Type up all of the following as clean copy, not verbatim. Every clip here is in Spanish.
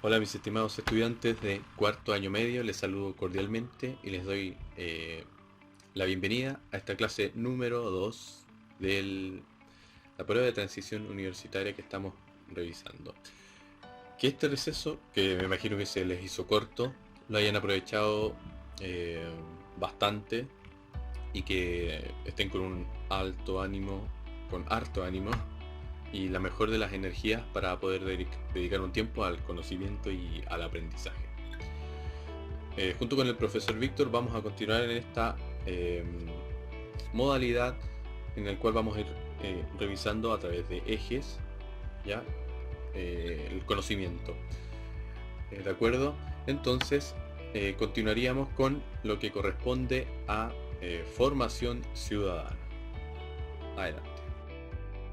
Hola mis estimados estudiantes de cuarto año medio, les saludo cordialmente y les doy la bienvenida a esta clase número 2 de la prueba de transición universitaria que estamos revisando. Que este receso, que me imagino que se les hizo corto, lo hayan aprovechado eh, bastante y que estén con un alto ánimo, con harto ánimo y la mejor de las energías para poder dedicar un tiempo al conocimiento y al aprendizaje. Junto con el profesor Víctor vamos a continuar en esta modalidad en el cual vamos a ir revisando a través de ejes ya el conocimiento. ¿De acuerdo? Entonces continuaríamos con lo que corresponde a formación ciudadana. Adelante.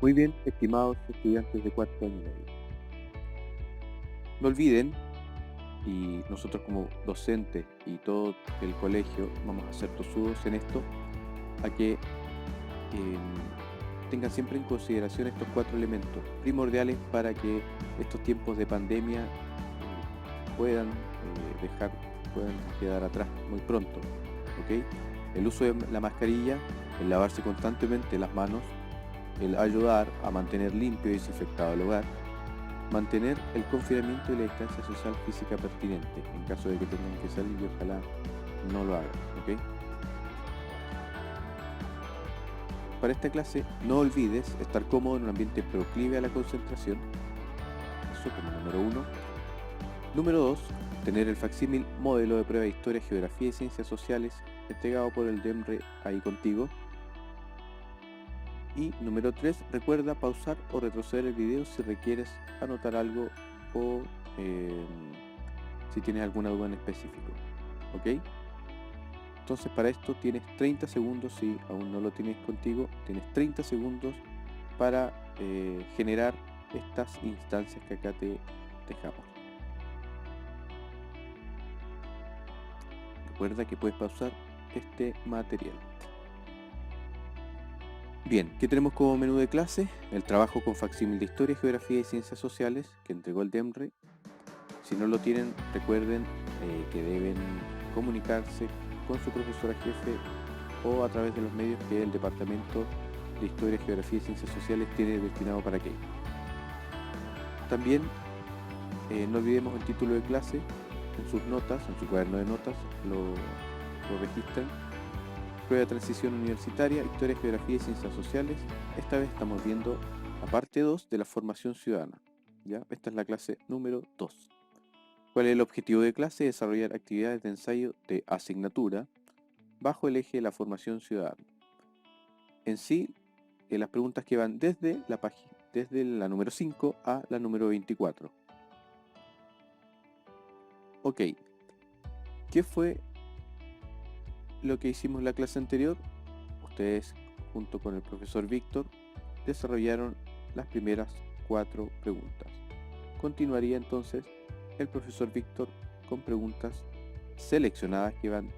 Muy bien, estimados estudiantes de cuarto año medio. No olviden, y nosotros como docentes y todo el colegio vamos a ser tosudos en esto, a que tengan siempre en consideración estos 4 elementos primordiales para que estos tiempos de pandemia puedan quedar atrás muy pronto. ¿Ok? El uso de la mascarilla, el lavarse constantemente las manos, el ayudar a mantener limpio y desinfectado el hogar, mantener el confinamiento y la distancia social física pertinente en caso de que tengan que salir y ojalá no lo hagan. ¿Ok? Para esta clase no olvides estar cómodo en un ambiente proclive a la concentración, eso como número 1. Número 2, tener el facsímil modelo de prueba de historia, geografía y ciencias sociales entregado por el DEMRE ahí contigo. Y número 3, recuerda pausar o retroceder el video si requieres anotar algo o si tienes alguna duda en específico. ¿Ok? Entonces para esto tienes 30 segundos, si aún no lo tienes contigo, tienes 30 segundos para generar estas instancias que acá te dejamos. Recuerda que puedes pausar este material. Bien, ¿qué tenemos como menú de clase? El trabajo con facsímil de historia, geografía y ciencias sociales que entregó el DEMRE. Si no lo tienen, recuerden que deben comunicarse con su profesora jefe o a través de los medios que el Departamento de Historia, Geografía y Ciencias Sociales tiene destinado para aquello. También no olvidemos el título de clase, en sus notas, en su cuaderno de notas, lo registran. Prueba de transición universitaria, historia, geografía y ciencias sociales. Esta vez estamos viendo la parte 2 de la formación ciudadana. ¿Ya? Esta es la clase número 2. ¿Cuál es el objetivo de clase? Desarrollar actividades de ensayo de asignatura bajo el eje de la formación ciudadana. En sí, las preguntas que van desde la número 5 a la número 24. Ok, ¿qué fue lo que hicimos en la clase anterior? Ustedes, junto con el profesor Víctor, desarrollaron las primeras 4 preguntas. Continuaría entonces el profesor Víctor con preguntas seleccionadas que van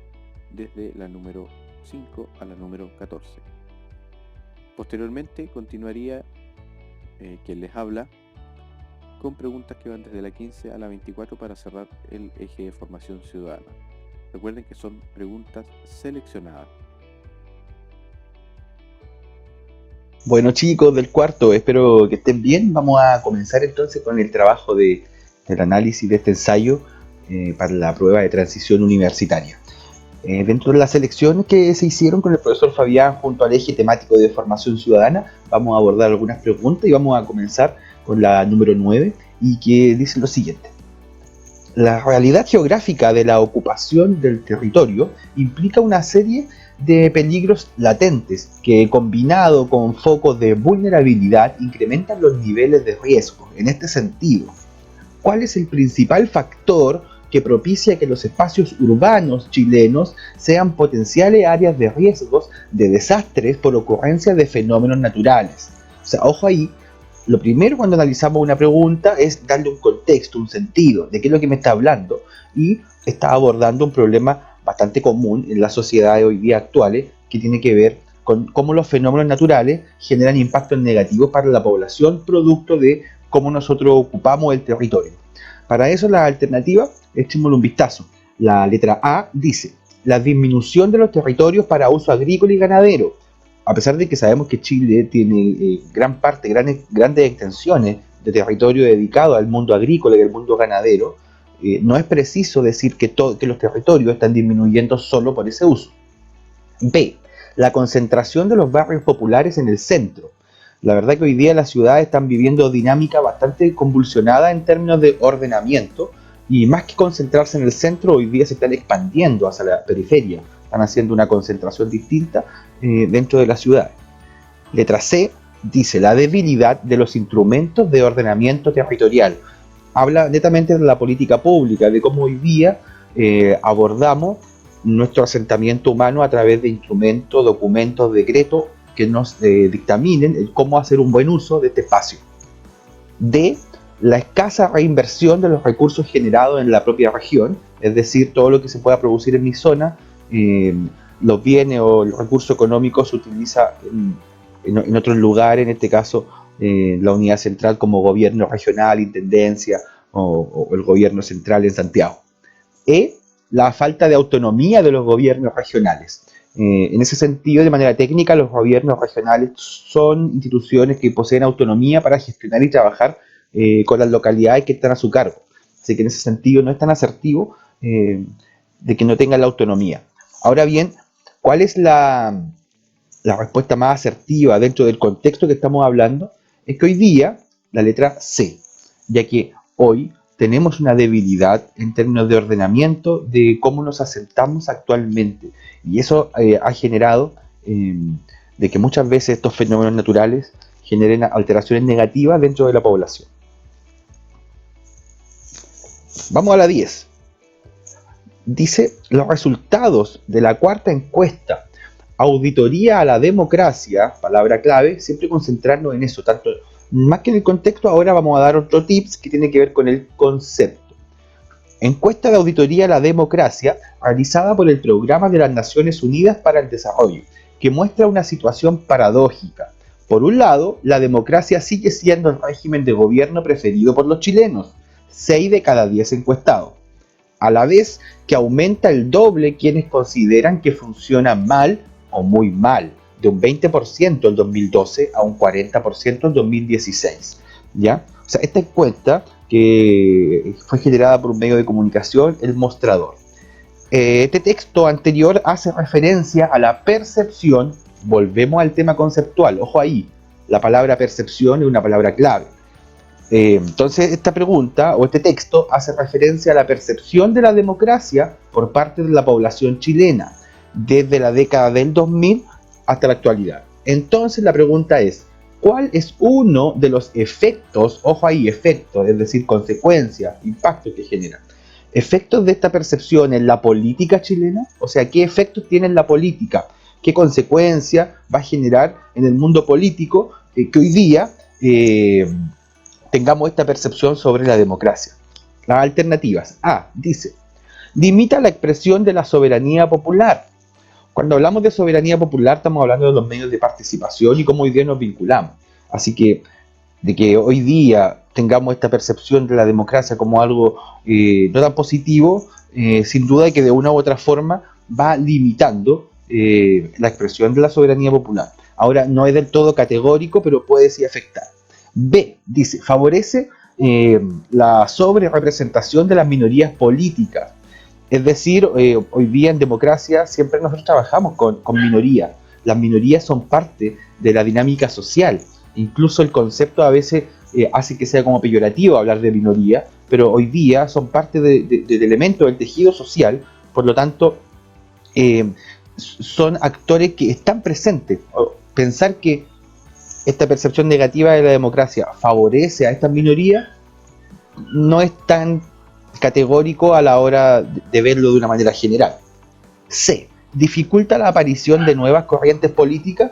desde la número 5 a la número 14. Posteriormente continuaría quien les habla con preguntas que van desde la 15 a la 24 para cerrar el eje de formación ciudadana. Recuerden que son preguntas seleccionadas. Bueno chicos del cuarto, espero que estén bien. Vamos a comenzar entonces con el trabajo del análisis de este ensayo para la prueba de transición universitaria. Dentro de las selecciones que se hicieron con el profesor Fabián junto al eje temático de formación ciudadana, vamos a abordar algunas preguntas y vamos a comenzar con la número 9 y que dice lo siguiente. La realidad geográfica de la ocupación del territorio implica una serie de peligros latentes que, combinado con focos de vulnerabilidad, incrementan los niveles de riesgo. En este sentido, ¿cuál es el principal factor que propicia que los espacios urbanos chilenos sean potenciales áreas de riesgos de desastres por ocurrencia de fenómenos naturales? O sea, ojo ahí. Lo primero cuando analizamos una pregunta es darle un contexto, un sentido, de qué es lo que me está hablando. Y está abordando un problema bastante común en las sociedades hoy día actuales, que tiene que ver con cómo los fenómenos naturales generan impactos negativos para la población, producto de cómo nosotros ocupamos el territorio. Para eso la alternativa, echémosle un vistazo. La letra A dice, la disminución de los territorios para uso agrícola y ganadero. A pesar de que sabemos que Chile tiene grandes extensiones de territorio dedicado al mundo agrícola y al mundo ganadero, no es preciso decir que los territorios están disminuyendo solo por ese uso. B. La concentración de los barrios populares en el centro. La verdad que hoy día las ciudades están viviendo dinámica bastante convulsionada en términos de ordenamiento, y más que concentrarse en el centro, hoy día se están expandiendo hacia la periferia, están haciendo una concentración distinta dentro de la ciudad. Letra C dice la debilidad de los instrumentos de ordenamiento territorial. Habla netamente de la política pública, de cómo hoy día abordamos nuestro asentamiento humano a través de instrumentos, documentos, decretos que nos dictaminen cómo hacer un buen uso de este espacio. D. La escasa reinversión de los recursos generados en la propia región, es decir, todo lo que se pueda producir en mi zona, los bienes o el recurso económico se utiliza en otros lugares, en este caso la unidad central como gobierno regional, intendencia o el gobierno central en Santiago. E. La falta de autonomía de los gobiernos regionales. En ese sentido, de manera técnica, los gobiernos regionales son instituciones que poseen autonomía para gestionar y trabajar con las localidades que están a su cargo. Así que en ese sentido no es tan asertivo de que no tengan la autonomía. Ahora bien, ¿cuál es la respuesta más asertiva dentro del contexto que estamos hablando? Es que hoy día, la letra C, ya que hoy tenemos una debilidad en términos de ordenamiento de cómo nos asentamos actualmente. Y eso ha generado de que muchas veces estos fenómenos naturales generen alteraciones negativas dentro de la población. Vamos a la 10. Dice, los resultados de la cuarta encuesta, auditoría a la democracia, palabra clave, siempre concentrarnos en eso, tanto más que en el contexto. Ahora vamos a dar otro tips que tiene que ver con el concepto. Encuesta de auditoría a la democracia realizada por el Programa de las Naciones Unidas para el Desarrollo, que muestra una situación paradójica. Por un lado, la democracia sigue siendo el régimen de gobierno preferido por los chilenos, 6 de cada 10 encuestados, a la vez que aumenta el doble quienes consideran que funciona mal o muy mal, de un 20% en 2012 a un 40% en 2016, ¿ya? O sea, esta encuesta que fue generada por un medio de comunicación, El Mostrador. Este texto anterior hace referencia a la percepción, volvemos al tema conceptual, ojo ahí, la palabra percepción es una palabra clave. Entonces esta pregunta o este texto hace referencia a la percepción de la democracia por parte de la población chilena, desde la década del 2000 hasta la actualidad. Entonces la pregunta es, ¿cuál es uno de los efectos, ojo ahí, efectos, es decir, consecuencias, impactos que generan? ¿Efectos de esta percepción en la política chilena? O sea, ¿qué efectos tiene en la política? ¿Qué consecuencia va a generar en el mundo político que hoy día tengamos esta percepción sobre la democracia? Las alternativas. A, dice, limita la expresión de la soberanía popular. Cuando hablamos de soberanía popular estamos hablando de los medios de participación y cómo hoy día nos vinculamos. Así que de que hoy día tengamos esta percepción de la democracia como algo no tan positivo, sin duda que de una u otra forma va limitando la expresión de la soberanía popular. Ahora no es del todo categórico, pero puede sí afectar. B, dice, favorece la sobrerepresentación de las minorías políticas. Es decir, hoy día en democracia siempre nosotros trabajamos con minorías. Las minorías son parte de la dinámica social. Incluso el concepto a veces hace que sea como peyorativo hablar de minoría, pero hoy día son parte de elementos del tejido social, por lo tanto son actores que están presentes. Pensar que esta percepción negativa de la democracia favorece a estas minorías no es tan categórico a la hora de verlo de una manera general. C. ¿Dificulta la aparición de nuevas corrientes políticas?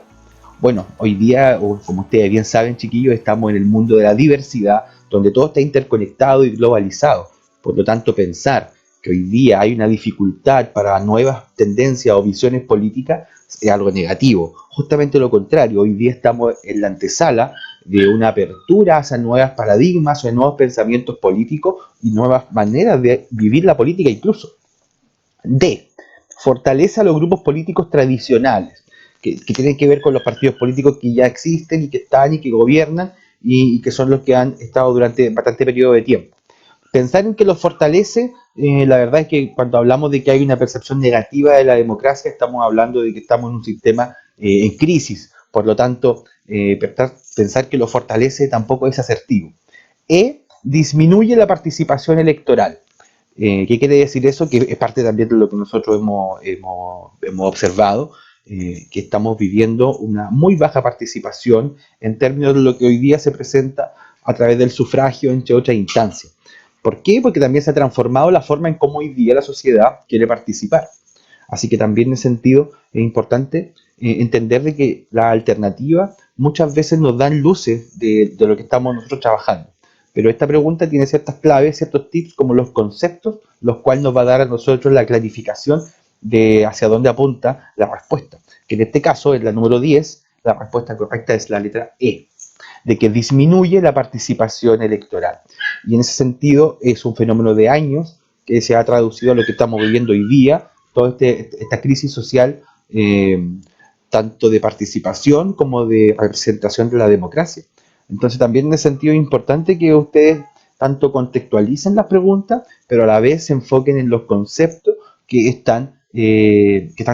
Bueno, hoy día, como ustedes bien saben, chiquillos, estamos en el mundo de la diversidad, donde todo está interconectado y globalizado. Por lo tanto, pensar que hoy día hay una dificultad para nuevas tendencias o visiones políticas es algo negativo. Justamente lo contrario, hoy día estamos en la antesala de una apertura hacia nuevos paradigmas, o nuevos pensamientos políticos y nuevas maneras de vivir la política incluso. D. Fortalece a los grupos políticos tradicionales, que tienen que ver con los partidos políticos que ya existen y que están y que gobiernan y que son los que han estado durante bastante periodo de tiempo. Pensar en que los fortalece, la verdad es que cuando hablamos de que hay una percepción negativa de la democracia, estamos hablando de que estamos en un sistema en crisis. Por lo tanto, pensar que lo fortalece tampoco es asertivo. E. Disminuye la participación electoral. ¿Qué quiere decir eso? Que es parte también de lo que nosotros hemos observado, que estamos viviendo una muy baja participación en términos de lo que hoy día se presenta a través del sufragio, entre otras instancias. ¿Por qué? Porque también se ha transformado la forma en cómo hoy día la sociedad quiere participar. Así que también en ese sentido es importante entender de que la alternativa muchas veces nos dan luces de lo que estamos nosotros trabajando. Pero esta pregunta tiene ciertas claves, ciertos tips como los conceptos, los cuales nos va a dar a nosotros la clarificación de hacia dónde apunta la respuesta. Que en este caso, en la número 10, la respuesta correcta es la letra E, de que disminuye la participación electoral. Y en ese sentido es un fenómeno de años que se ha traducido a lo que estamos viviendo hoy día, toda esta crisis social, tanto de participación como de representación de la democracia. Entonces también en ese sentido es importante que ustedes tanto contextualicen las preguntas, pero a la vez se enfoquen en los conceptos que están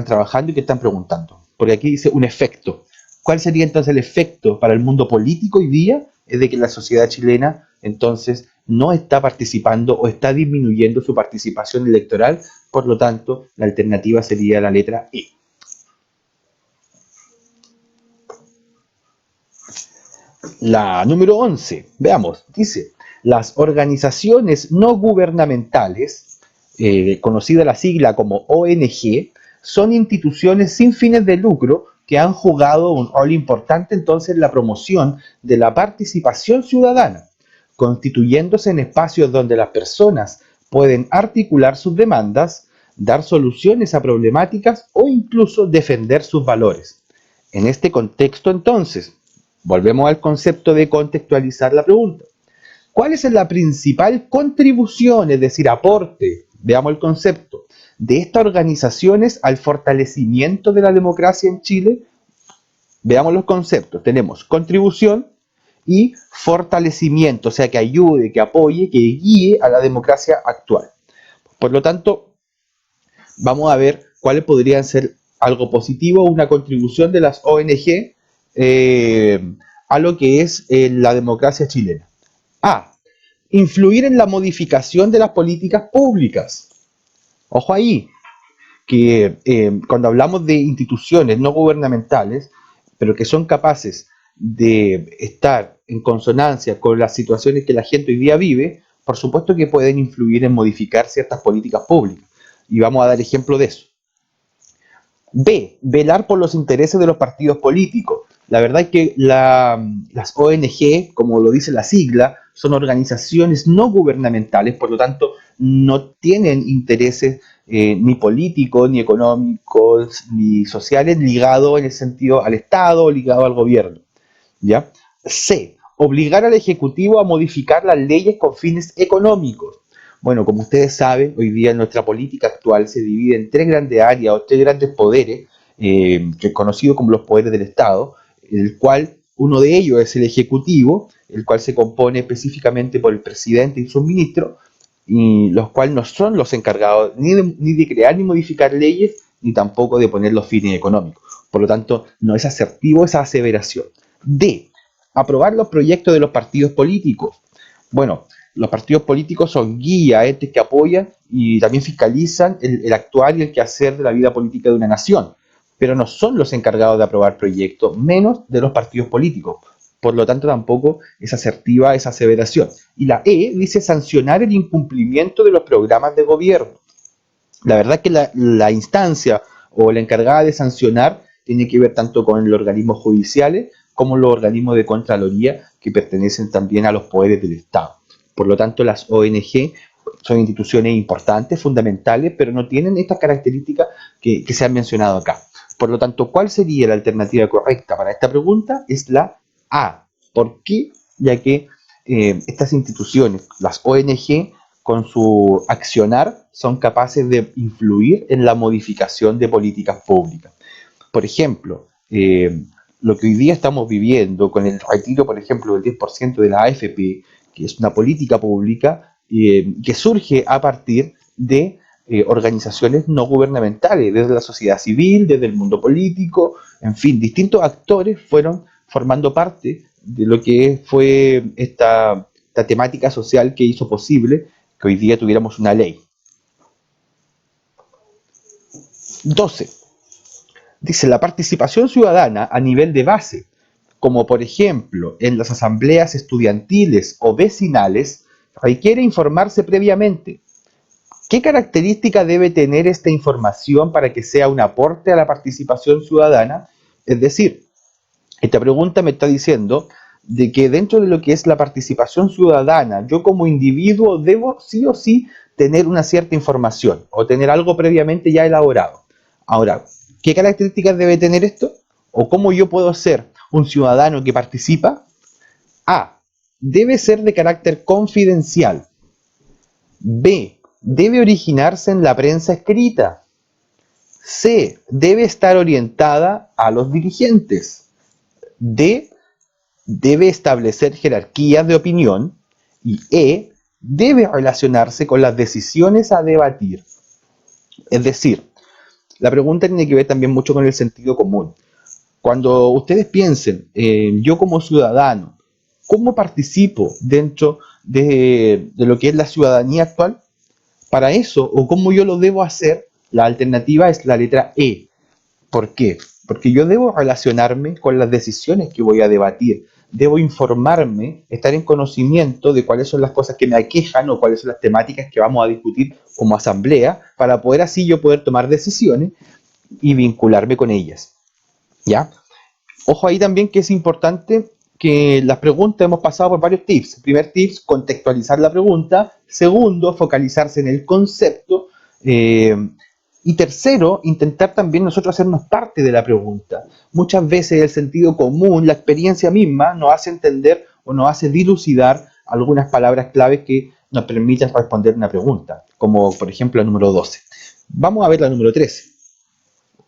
trabajando y que están preguntando. Porque aquí dice un efecto. ¿Cuál sería entonces el efecto para el mundo político hoy día? Es de que la sociedad chilena entonces no está participando o está disminuyendo su participación electoral, por lo tanto la alternativa sería la letra E. La número 11, veamos, dice, las organizaciones no gubernamentales, conocida la sigla como ONG, son instituciones sin fines de lucro que han jugado un rol importante entonces en la promoción de la participación ciudadana, constituyéndose en espacios donde las personas pueden articular sus demandas, dar soluciones a problemáticas o incluso defender sus valores. En este contexto entonces, volvemos al concepto de contextualizar la pregunta. ¿Cuál es la principal contribución, es decir, aporte, veamos el concepto, de estas organizaciones al fortalecimiento de la democracia en Chile? Veamos los conceptos. Tenemos contribución y fortalecimiento, o sea, que ayude, que apoye, que guíe a la democracia actual. Por lo tanto, vamos a ver cuáles podrían ser algo positivo, una contribución de las ONG a lo que es la democracia chilena. A. Influir en la modificación de las políticas públicas. Ojo ahí, que cuando hablamos de instituciones no gubernamentales, pero que son capaces de estar en consonancia con las situaciones que la gente hoy día vive, por supuesto que pueden influir en modificar ciertas políticas públicas. Y vamos a dar ejemplo de eso. B. Velar por los intereses de los partidos políticos. La verdad es que las ONG, como lo dice la sigla, son organizaciones no gubernamentales, por lo tanto no tienen intereses ni políticos, ni económicos, ni sociales ligados en el sentido al Estado o ligados al gobierno. ¿Ya? C. Obligar al Ejecutivo a modificar las leyes con fines económicos. Bueno, como ustedes saben, hoy día nuestra política actual se divide en tres grandes áreas o tres grandes poderes, que es conocido como los poderes del Estado, el cual uno de ellos es el Ejecutivo, el cual se compone específicamente por el presidente y sus ministros, y los cuales no son los encargados ni de crear ni modificar leyes, ni tampoco de poner los fines económicos. Por lo tanto, no es asertivo esa aseveración. D. Aprobar los proyectos de los partidos políticos. Bueno, los partidos políticos son guías, entes que apoyan y también fiscalizan el actuar y el quehacer de la vida política de una nación, pero no son los encargados de aprobar proyectos, menos de los partidos políticos. Por lo tanto, tampoco es asertiva esa aseveración. Y la E dice sancionar el incumplimiento de los programas de gobierno. La verdad es que la instancia o la encargada de sancionar tiene que ver tanto con los organismos judiciales como los organismos de Contraloría que pertenecen también a los poderes del Estado. Por lo tanto, las ONG son instituciones importantes, fundamentales, pero no tienen estas características que se han mencionado acá. Por lo tanto, ¿cuál sería la alternativa correcta para esta pregunta? Es la A. ¿Por qué? Ya que estas instituciones, las ONG, con su accionar, son capaces de influir en la modificación de políticas públicas. Por ejemplo, lo que hoy día estamos viviendo con el retiro, por ejemplo, del 10% de la AFP, que es una política pública que surge a partir de organizaciones no gubernamentales, desde la sociedad civil, desde el mundo político, en fin, distintos actores fueron formando parte de lo que fue esta temática social que hizo posible que hoy día tuviéramos una ley. 12. Dice, la participación ciudadana a nivel de base, como por ejemplo en las asambleas estudiantiles o vecinales, requiere informarse previamente. ¿Qué característica debe tener esta información para que sea un aporte a la participación ciudadana? Es decir, esta pregunta me está diciendo de que dentro de lo que es la participación ciudadana, yo como individuo debo sí o sí tener una cierta información o tener algo previamente ya elaborado. Ahora, ¿qué características debe tener esto? ¿O cómo yo puedo ser un ciudadano que participa? A. Debe ser de carácter confidencial. B. Debe originarse en la prensa escrita. C. Debe estar orientada a los dirigentes. D. Debe establecer jerarquías de opinión. Y E. Debe relacionarse con las decisiones a debatir. Es decir, la pregunta tiene que ver también mucho con el sentido común. Cuando ustedes piensen, yo como ciudadano, ¿cómo participo dentro de lo que es la ciudadanía actual? Para eso, o cómo yo lo debo hacer, la alternativa es la letra E. ¿Por qué? Porque yo debo relacionarme con las decisiones que voy a debatir. Debo informarme, estar en conocimiento de cuáles son las cosas que me aquejan o cuáles son las temáticas que vamos a discutir como asamblea para poder así yo poder tomar decisiones y vincularme con ellas. ¿Ya? Ojo ahí también que es importante que las preguntas hemos pasado por varios tips. Primer tips, contextualizar la pregunta. Segundo, focalizarse en el concepto. Y tercero, intentar también nosotros hacernos parte de la pregunta. Muchas veces el sentido común, la experiencia misma, nos hace entender o nos hace dilucidar algunas palabras claves que nos permiten responder una pregunta, como por ejemplo la número 12. Vamos a ver la número 13.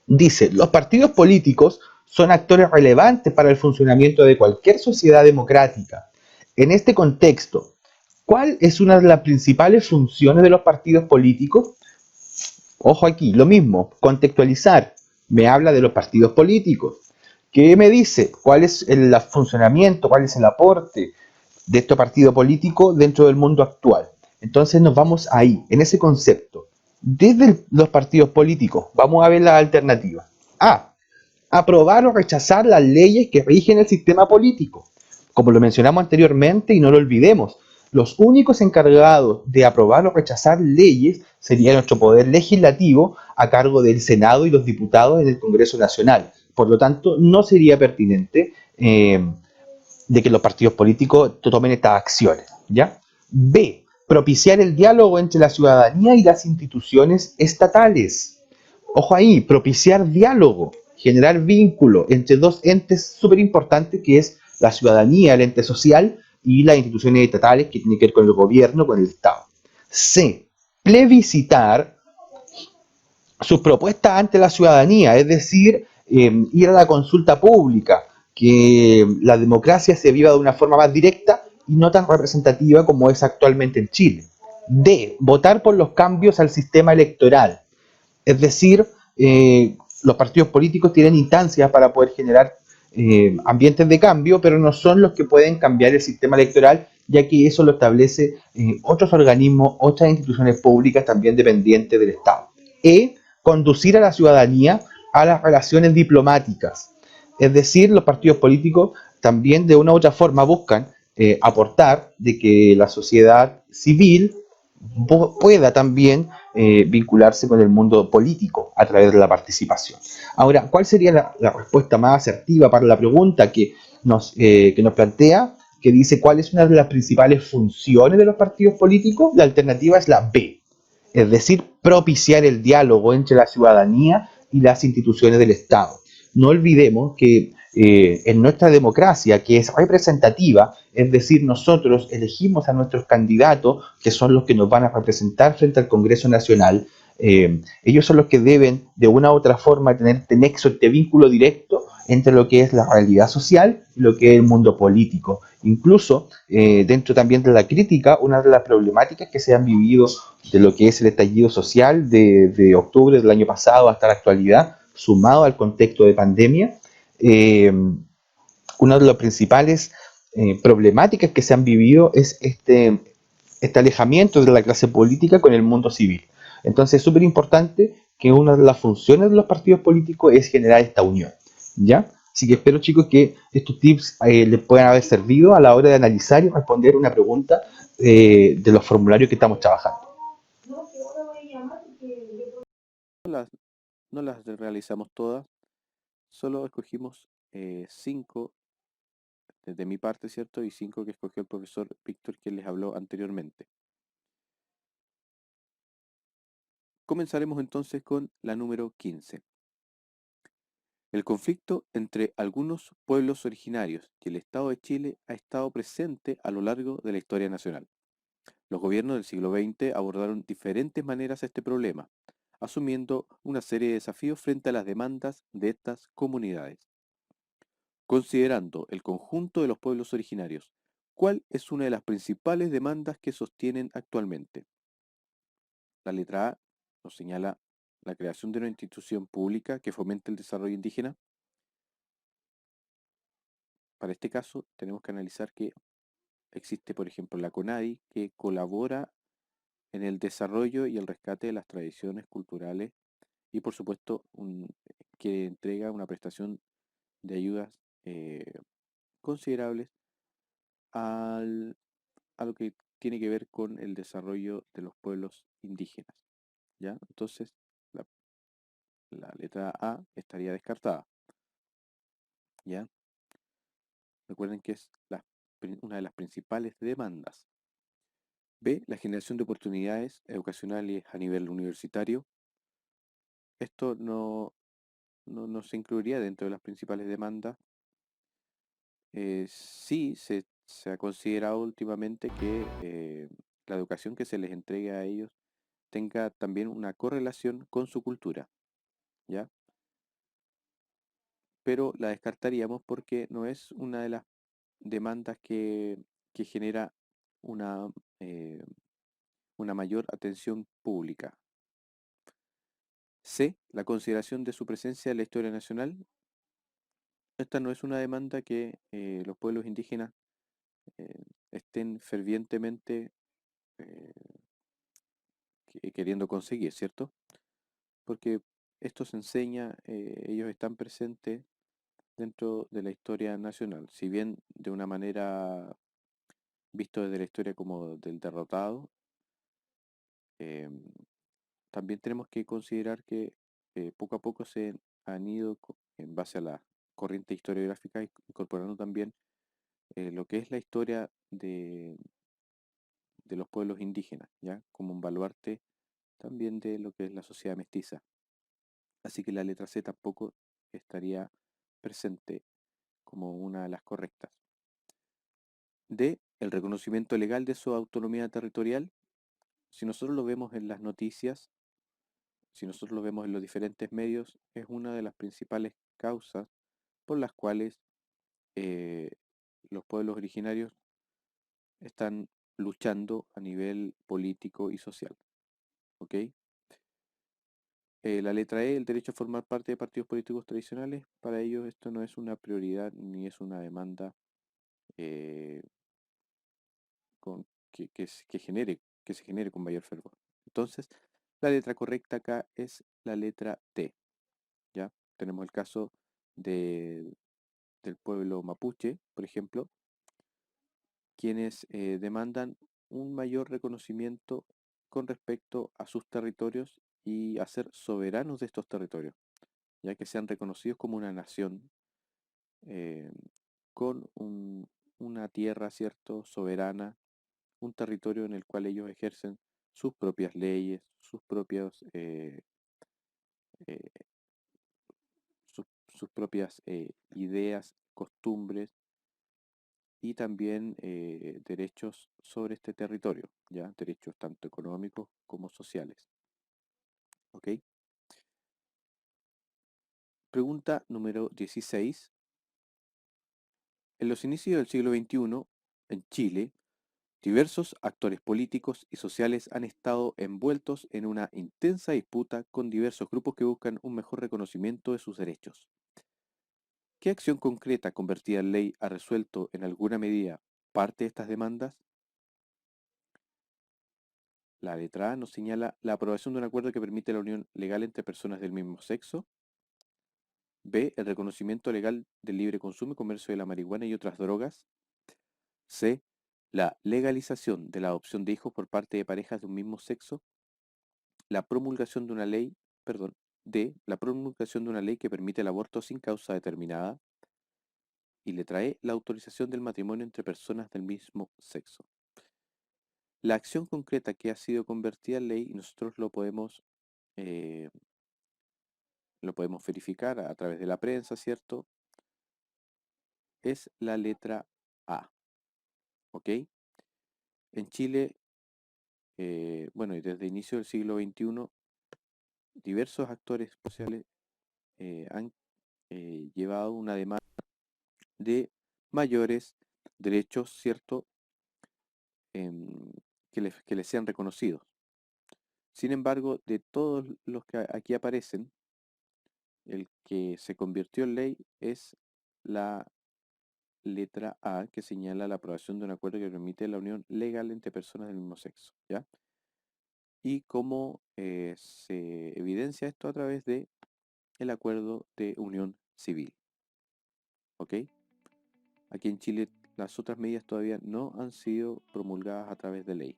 Dice, los partidos políticos son actores relevantes para el funcionamiento de cualquier sociedad democrática. En este contexto, ¿cuál es una de las principales funciones de los partidos políticos? Ojo aquí, lo mismo, contextualizar. Me habla de los partidos políticos. ¿Qué me dice? ¿Cuál es el funcionamiento? ¿Cuál es el aporte de este partido político dentro del mundo actual? Entonces nos vamos ahí, en ese concepto. Desde los partidos políticos, vamos a ver las alternativas. A. Aprobar o rechazar las leyes que rigen el sistema político. Como lo mencionamos anteriormente y no lo olvidemos, los únicos encargados de aprobar o rechazar leyes sería nuestro poder legislativo a cargo del Senado y los diputados en el Congreso Nacional. Por lo tanto, no sería pertinente de que los partidos políticos tomen estas acciones. ¿Ya? B. Propiciar el diálogo entre la ciudadanía y las instituciones estatales. Ojo ahí, propiciar diálogo, generar vínculo entre dos entes súper importantes que es la ciudadanía, el ente social, y las instituciones estatales que tienen que ver con el gobierno, con el Estado. C. Plebiscitar sus propuestas ante la ciudadanía, es decir, ir a la consulta pública, que la democracia se viva de una forma más directa y no tan representativa como es actualmente en Chile. D. Votar por los cambios al sistema electoral, es decir, los partidos políticos tienen instancias para poder generar ambientes de cambio, pero no son los que pueden cambiar el sistema electoral, ya que eso lo establece otros organismos, otras instituciones públicas también dependientes del Estado. E. Conducir a la ciudadanía a las relaciones diplomáticas. Es decir, los partidos políticos también de una u otra forma buscan aportar de que la sociedad civil pueda también vincularse con el mundo político a través de la participación. Ahora, ¿cuál sería la respuesta más asertiva para la pregunta que nos plantea, que dice cuál es una de las principales funciones de los partidos políticos? La alternativa es la B, es decir, propiciar el diálogo entre la ciudadanía y las instituciones del Estado. No olvidemos que en nuestra democracia, que es representativa, es decir, nosotros elegimos a nuestros candidatos, que son los que nos van a representar frente al Congreso Nacional. Ellos son los que deben, de una u otra forma, tener este nexo, este vínculo directo entre lo que es la realidad social y lo que es el mundo político. Incluso dentro también de la crítica, una de las problemáticas que se han vivido de lo que es el estallido social de octubre del año pasado hasta la actualidad, sumado al contexto de pandemia, eh, una de las principales problemáticas que se han vivido es este alejamiento de la clase política con el mundo civil. Entonces es súper importante que una de las funciones de los partidos políticos es generar esta unión, ¿ya? Así que espero, chicos, que estos tips les puedan haber servido a la hora de analizar y responder una pregunta de los formularios que estamos trabajando. No las, no las realizamos todas, solo escogimos 5 de mi parte, ¿cierto? Y 5 que escogió el profesor Víctor, quien les habló anteriormente. Comenzaremos entonces con la número 15. El conflicto entre algunos pueblos originarios y el Estado de Chile ha estado presente a lo largo de la historia nacional. Los gobiernos del siglo XX abordaron diferentes maneras este problema, asumiendo una serie de desafíos frente a las demandas de estas comunidades. Considerando el conjunto de los pueblos originarios, ¿cuál es una de las principales demandas que sostienen actualmente? La letra A nos señala la creación de una institución pública que fomente el desarrollo indígena. Para este caso, tenemos que analizar que existe, por ejemplo, la CONADI, que colabora en el desarrollo y el rescate de las tradiciones culturales y, por supuesto, que entrega una prestación de ayudas considerables al, a lo que tiene que ver con el desarrollo de los pueblos indígenas, ¿ya? Entonces, la, la letra A estaría descartada, ¿ya? Recuerden que es una de las principales demandas. B, la generación de oportunidades educacionales a nivel universitario. Esto no se incluiría dentro de las principales demandas. Sí se ha considerado últimamente que la educación que se les entregue a ellos tenga también una correlación con su cultura, ¿ya? Pero la descartaríamos porque no es una de las demandas que genera una, eh, una mayor atención pública. C, la consideración de su presencia en la historia nacional. Esta no es una demanda que los pueblos indígenas estén fervientemente eh, queriendo conseguir, ¿cierto? Porque esto se enseña, ellos están presentes dentro de la historia nacional, si bien de una manera visto desde la historia como del derrotado, eh, también tenemos que considerar que poco a poco se han ido, en base a la corriente historiográfica, incorporando también lo que es la historia de los pueblos indígenas, ¿ya? Como un baluarte también de lo que es la sociedad mestiza. Así que la letra C tampoco estaría presente como una de las correctas. D, el reconocimiento legal de su autonomía territorial. Si nosotros lo vemos en las noticias, si nosotros lo vemos en los diferentes medios, es una de las principales causas por las cuales eh, los pueblos originarios están luchando a nivel político y social. ¿Ok? La letra E, el derecho a formar parte de partidos políticos tradicionales. Para ellos esto no es una prioridad ni es una demanda eh, que se genere con mayor fervor. Entonces, la letra correcta acá es la letra T. ¿Ya? Tenemos el caso de- del pueblo mapuche, por ejemplo, quienes demandan un mayor reconocimiento con respecto a sus territorios y a ser soberanos de estos territorios, ya que sean reconocidos como una nación eh, con una tierra, ¿cierto?, soberana, un territorio en el cual ellos ejercen sus propias leyes, eh, sus propias ideas, costumbres y también derechos sobre este territorio, ¿ya? Derechos tanto económicos como sociales. ¿Ok? Pregunta número 16. En los inicios del siglo XXI, en Chile, diversos actores políticos y sociales han estado envueltos en una intensa disputa con diversos grupos que buscan un mejor reconocimiento de sus derechos. ¿Qué acción concreta convertida en ley ha resuelto en alguna medida parte de estas demandas? La letra A nos señala la aprobación de un acuerdo que permite la unión legal entre personas del mismo sexo. B. El reconocimiento legal del libre consumo y comercio de la marihuana y otras drogas. C. La legalización de la adopción de hijos por parte de parejas de un mismo sexo. La promulgación de una ley, perdón, D. La promulgación de una ley que permite el aborto sin causa determinada. Y letra E. La autorización del matrimonio entre personas del mismo sexo. La acción concreta que ha sido convertida en ley, y nosotros eh, lo podemos verificar a través de la prensa, ¿cierto? Es la letra A, ¿ok? En Chile, bueno, y desde inicio del siglo XXI, diversos actores sociales han llevado una demanda de mayores derechos, ¿cierto? Que les sean reconocidos. Sin embargo, de todos los que aquí aparecen, el que se convirtió en ley es la letra A, que señala la aprobación de un acuerdo que permite la unión legal entre personas del mismo sexo, ¿ya? Y cómo se evidencia esto a través de el acuerdo de unión civil, ¿ok? Aquí en Chile las otras medidas todavía no han sido promulgadas a través de ley,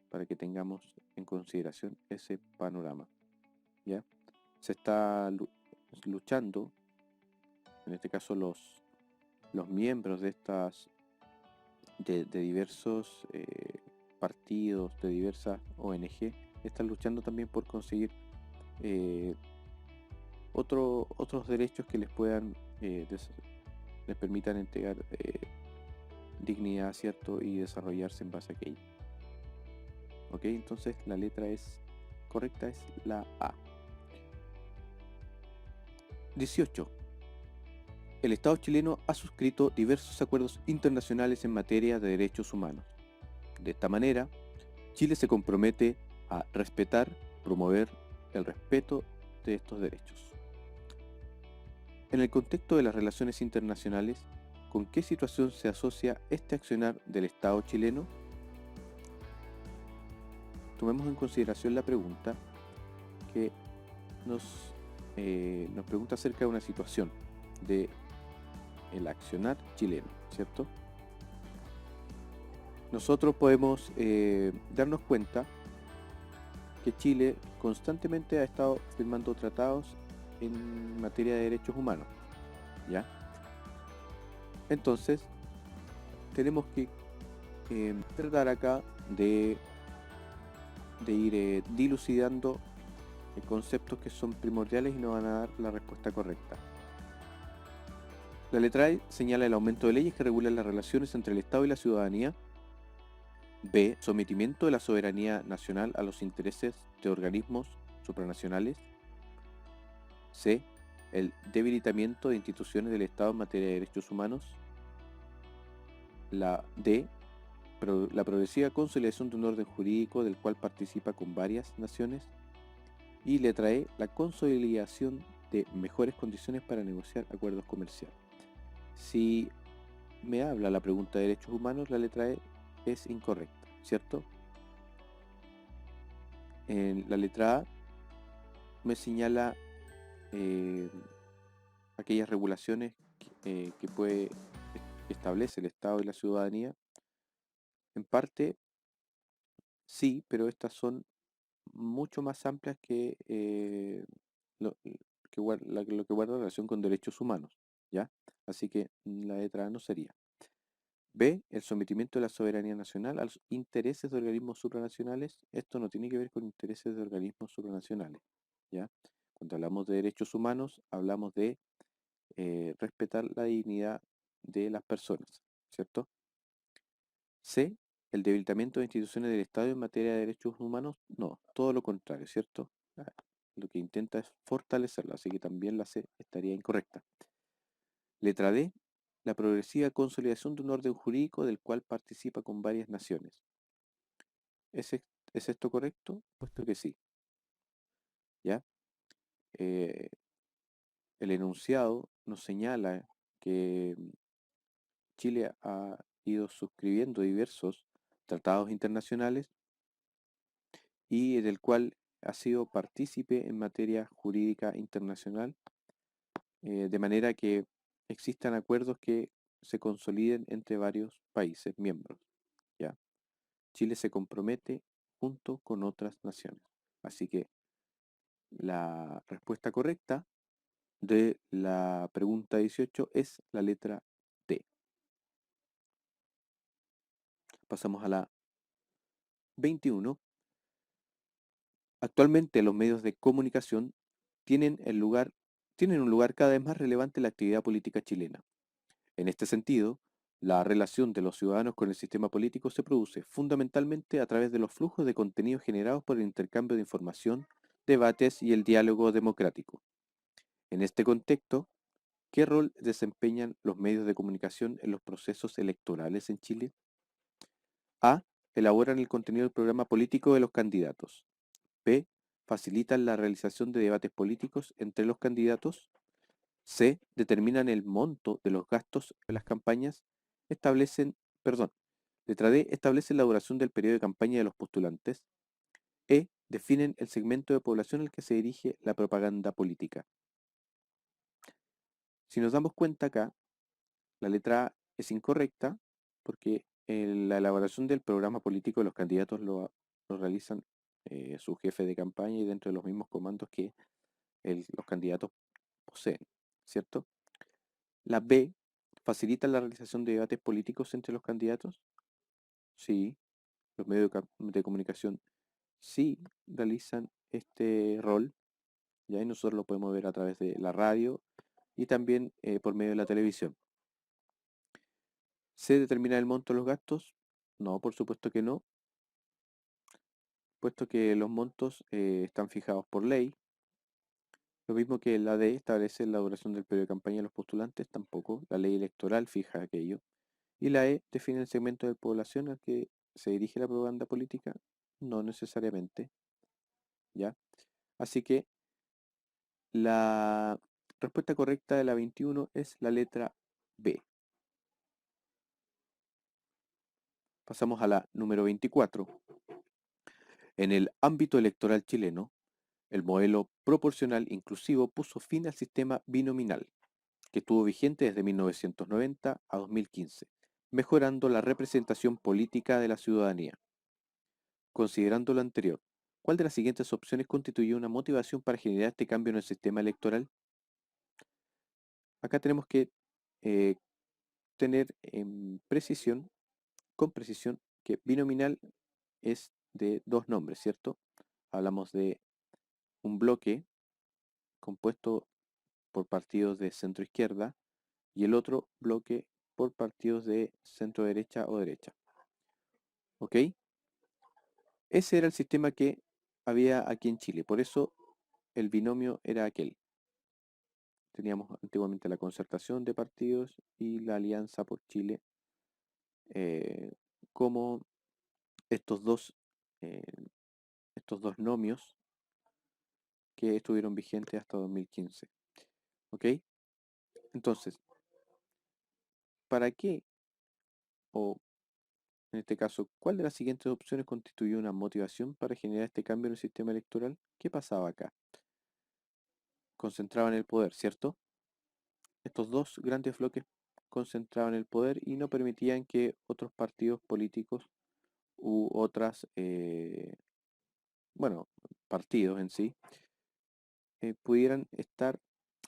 para que tengamos en consideración ese panorama, ¿ya? Se está luchando, en este caso los miembros de de diversos partidos, de diversas ONG, están luchando también por conseguir eh, otros derechos que les puedan, les permitan entregar dignidad, ¿cierto? Y desarrollarse en base a aquello. ¿Ok? Entonces la letra correcta es la A. 18. El Estado chileno ha suscrito diversos acuerdos internacionales en materia de derechos humanos. De esta manera, Chile se compromete a respetar, promover el respeto de estos derechos. En el contexto de las relaciones internacionales, ¿con qué situación se asocia este accionar del Estado chileno? Tomemos en consideración la pregunta que nos pregunta acerca de una situación de el accionar chileno, ¿cierto? Nosotros podemos darnos cuenta que Chile constantemente ha estado firmando tratados en materia de derechos humanos, ¿ya? Entonces, tenemos que tratar acá de ir dilucidando conceptos que son primordiales y nos van a dar la respuesta correcta. La letra E señala el aumento de leyes que regulan las relaciones entre el Estado y la ciudadanía. B. Sometimiento de la soberanía nacional a los intereses de organismos supranacionales. C. El debilitamiento de instituciones del Estado en materia de derechos humanos. La D. La progresiva consolidación de un orden jurídico del cual participa con varias naciones. Y letra E. La consolidación de mejores condiciones para negociar acuerdos comerciales. Si me habla la pregunta de derechos humanos, la letra E es incorrecta, ¿cierto? En la letra A me señala aquellas regulaciones que establece el Estado y la ciudadanía. En parte sí, pero estas son mucho más amplias que lo lo que guarda relación con derechos humanos, ¿ya? Así que la letra A no sería. B. El sometimiento de la soberanía nacional a los intereses de organismos supranacionales. Esto no tiene que ver con intereses de organismos supranacionales, ¿ya? Cuando hablamos de derechos humanos, hablamos de respetar la dignidad de las personas, ¿cierto? C, el debilitamiento de instituciones del Estado en materia de derechos humanos, no, todo lo contrario, ¿cierto? Lo que intenta es fortalecerlo, así que también la C estaría incorrecta. Letra D, la progresiva consolidación de un orden jurídico del cual participa con varias naciones. ¿Es esto correcto? Puesto que sí. ¿Ya? El enunciado nos señala que Chile ha ido suscribiendo diversos tratados internacionales y del cual ha sido partícipe en materia jurídica internacional, de manera que existan acuerdos que se consoliden entre varios países miembros. ¿Ya? Chile se compromete junto con otras naciones. Así que la respuesta correcta de la pregunta 18 es la letra D. Pasamos a la 21. Actualmente los medios de comunicación tienen un lugar cada vez más relevante en la actividad política chilena. En este sentido, la relación de los ciudadanos con el sistema político se produce fundamentalmente a través de los flujos de contenidos generados por el intercambio de información, debates y el diálogo democrático. En este contexto, ¿qué rol desempeñan los medios de comunicación en los procesos electorales en Chile? A. Elaboran el contenido del programa político de los candidatos. B. Facilitan la realización de debates políticos entre los candidatos. C. Determinan el monto de los gastos de las campañas. Letra D. Establecen la duración del periodo de campaña de los postulantes. E. Definen el segmento de población al que se dirige la propaganda política. Si nos damos cuenta acá, la letra A es incorrecta porque la elaboración del programa político de los candidatos lo realizan su jefe de campaña y dentro de los mismos comandos que los candidatos poseen, ¿cierto? La B, ¿facilita la realización de debates políticos entre los candidatos? Sí, los medios de comunicación sí realizan este rol, ya y nosotros lo podemos ver a través de la radio y también por medio de la televisión. ¿Se determina el monto de los gastos? No, por supuesto que no, puesto que los montos están fijados por ley. Lo mismo que la D establece la duración del periodo de campaña de los postulantes, tampoco. La ley electoral fija aquello. Y la E define el segmento de población al que se dirige la propaganda política, no necesariamente, ¿ya? Así que la respuesta correcta de la 21 es la letra B. Pasamos a la número 24. En el ámbito electoral chileno, el modelo proporcional inclusivo puso fin al sistema binominal, que estuvo vigente desde 1990 a 2015, mejorando la representación política de la ciudadanía. Considerando lo anterior, ¿cuál de las siguientes opciones constituye una motivación para generar este cambio en el sistema electoral? Acá tenemos que eh, tener con precisión, que binominal es de dos nombres, ¿cierto? Hablamos de un bloque compuesto por partidos de centro izquierda y el otro bloque por partidos de centro derecha o derecha. ¿Ok? Ese era el sistema que había aquí en Chile, por eso el binomio era aquel. Teníamos antiguamente la concertación de partidos y la Alianza por Chile como estos dos, eh, estos dos nomios que estuvieron vigentes hasta 2015. ¿Ok? Entonces, ¿para qué? O en este caso, ¿cuál de las siguientes opciones constituyó una motivación para generar este cambio en el sistema electoral? ¿Qué pasaba acá? Concentraban el poder, ¿cierto? Estos dos grandes bloques concentraban el poder y no permitían que otros partidos políticos u otras, partidos en sí, pudieran estar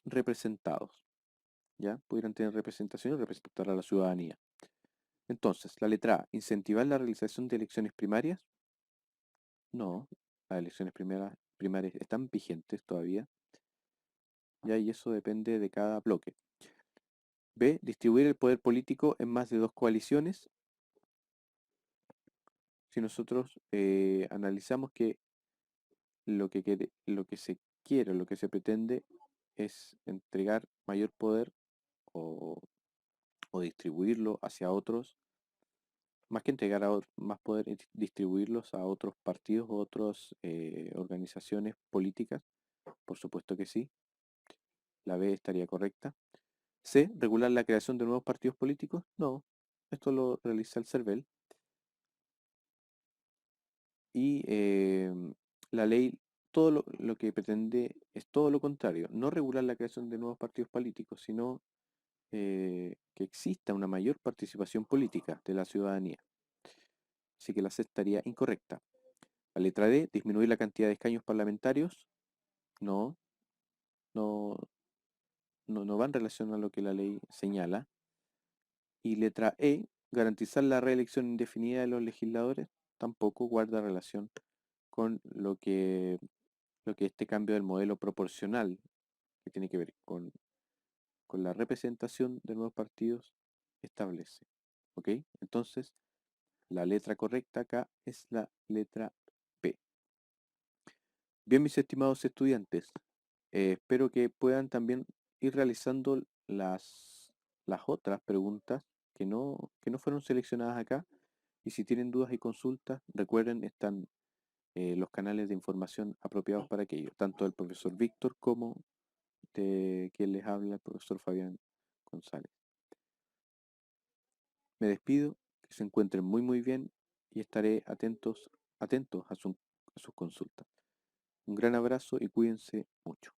representados, ¿ya? Pudieran tener representación y representar a la ciudadanía. Entonces, la letra A, incentivar la realización de elecciones primarias. No, las elecciones primarias están vigentes todavía. ¿ya? Y eso depende de cada bloque. B, distribuir el poder político en más de 2 coaliciones. Si nosotros analizamos que lo que se quiere, lo que se pretende es entregar mayor poder o, o distribuirlo hacia otros, más que entregar más poder, es distribuirlos a otros partidos o otras organizaciones políticas, por supuesto que sí, la B estaría correcta. C, regular la creación de nuevos partidos políticos, no, esto lo realiza el CERVEL. Y la ley, todo lo que pretende es todo lo contrario, no regular la creación de nuevos partidos políticos, sino que exista una mayor participación política de la ciudadanía. Así que la C estaría incorrecta. La letra D, disminuir la cantidad de escaños parlamentarios, no, no, no va en relación a lo que la ley señala. Y letra E, garantizar la reelección indefinida de los legisladores, tampoco guarda relación con lo que este cambio del modelo proporcional, que tiene que ver con la representación de nuevos partidos, establece. ¿Ok? Entonces, la letra correcta acá es la letra P. Bien, mis estimados estudiantes, espero que puedan también ir realizando las otras preguntas que no fueron seleccionadas acá. Y si tienen dudas y consultas, recuerden, están los canales de información apropiados para aquello, tanto del profesor Víctor como de quien les habla, el profesor Fabián González. Me despido, que se encuentren muy muy bien y estaré atentos a sus consultas. Un gran abrazo y cuídense mucho.